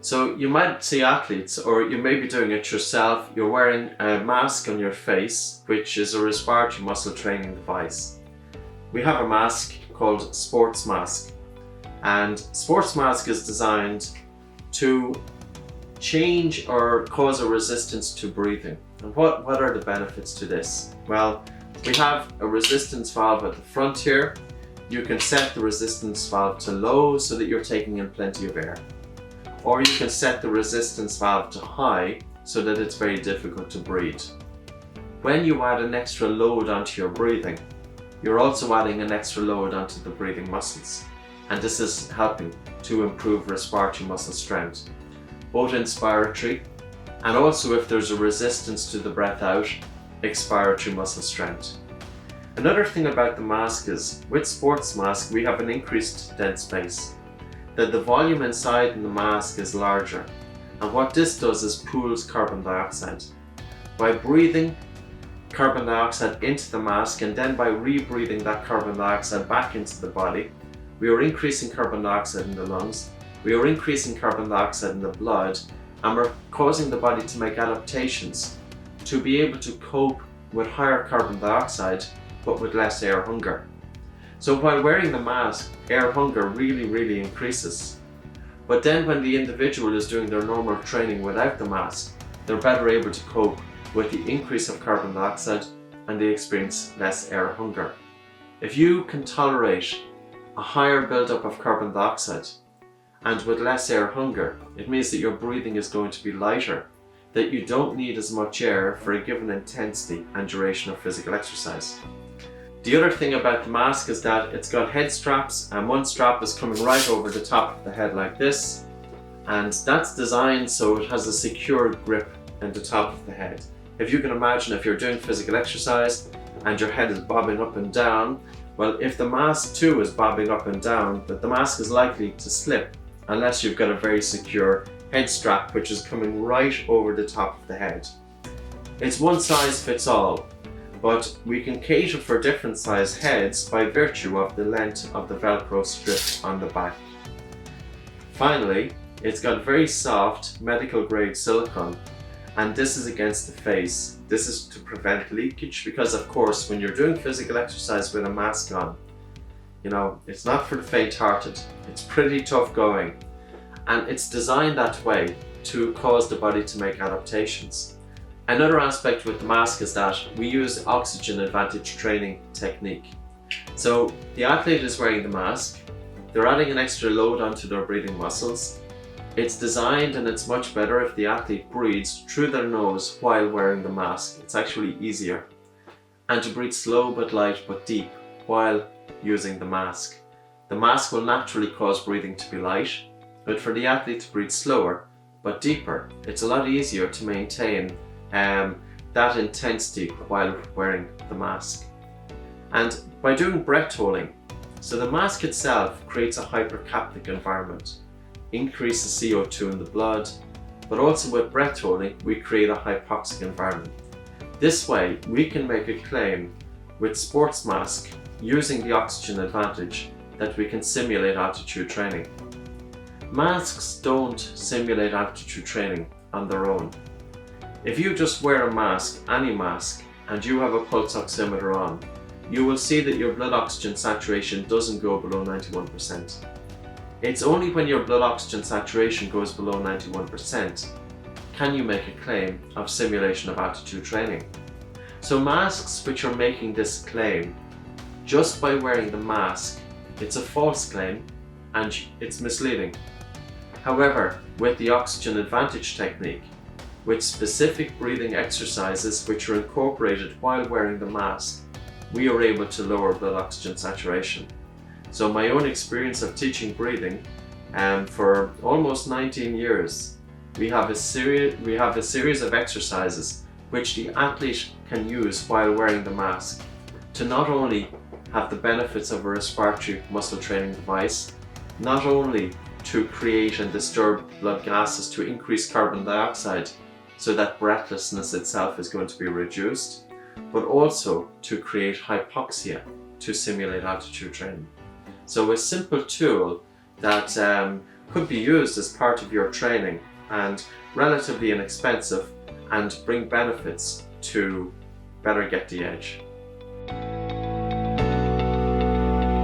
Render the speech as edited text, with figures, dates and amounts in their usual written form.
So you might see athletes, or you may be doing it yourself, you're wearing a mask on your face, which is a respiratory muscle training device. We have a mask called SportsMask, and SportsMask is designed to change or cause a resistance to breathing. And what are the benefits to this? Well, we have a resistance valve at the front here. You can set the resistance valve to low so that you're taking in plenty of air. Or you can set the resistance valve to high so that it's very difficult to breathe. When you add an extra load onto your breathing, you're also adding an extra load onto the breathing muscles. And this is helping to improve respiratory muscle strength, both inspiratory and also, if there's a resistance to the breath out, expiratory muscle strength. Another thing about the mask is, with SportsMask, we have an increased dead space. That the volume inside in the mask is larger, and what this does is pools carbon dioxide. By breathing carbon dioxide into the mask and then by rebreathing that carbon dioxide back into the body, we are increasing carbon dioxide in the lungs, we are increasing carbon dioxide in the blood, and we're causing the body to make adaptations to be able to cope with higher carbon dioxide but with less air hunger. So while wearing the mask, air hunger really increases. But then when the individual is doing their normal training without the mask, they're better able to cope with the increase of carbon dioxide and they experience less air hunger. If you can tolerate a higher buildup of carbon dioxide and with less air hunger, it means that your breathing is going to be lighter, that you don't need as much air for a given intensity and duration of physical exercise. The other thing about the mask is that it's got head straps, and one strap is coming right over the top of the head like this, and that's designed so it has a secure grip in the top of the head. If you can imagine, if you're doing physical exercise and your head is bobbing up and down, well, if the mask too is bobbing up and down, that the mask is likely to slip unless you've got a very secure head strap which is coming right over the top of the head. It's one size fits all, but we can cater for different size heads by virtue of the length of the Velcro strip on the back. Finally, it's got very soft medical grade silicone, and this is against the face. This is to prevent leakage because, of course, when you're doing physical exercise with a mask on, it's not for the faint-hearted. It's pretty tough going, and it's designed that way to cause the body to make adaptations. Another aspect with the mask is that we use OxygenAdvantage training technique. So the athlete is wearing the mask, they're adding an extra load onto their breathing muscles. It's designed, and it's much better if the athlete breathes through their nose while wearing the mask. It's actually easier. And to breathe slow but light but deep while using the mask. The mask will naturally cause breathing to be light, but for the athlete to breathe slower but deeper, it's a lot easier to maintain that intensity while wearing the mask. And by doing breath holding, so the mask itself creates a hypercapnic environment, increases CO2 in the blood, but also with breath holding we create a hypoxic environment. This way we can make a claim with SportsMask using the OxygenAdvantage that we can simulate altitude training. Masks don't simulate altitude training on their own. If you just wear a mask, any mask, and you have a pulse oximeter on, you will see that your blood oxygen saturation doesn't go below 91%. It's only when your blood oxygen saturation goes below 91% can you make a claim of simulation of altitude training. So masks which are making this claim just by wearing the mask, it's a false claim and it's misleading. However, with the OxygenAdvantage technique, with specific breathing exercises which are incorporated while wearing the mask, we are able to lower blood oxygen saturation. So my own experience of teaching breathing, for almost 19 years, we have a series of exercises which the athlete can use while wearing the mask to not only have the benefits of a respiratory muscle training device, not only to create and disturb blood gases to increase carbon dioxide so that breathlessness itself is going to be reduced, but also to create hypoxia to simulate altitude training. So a simple tool that could be used as part of your training and relatively inexpensive and bring benefits to better get the edge.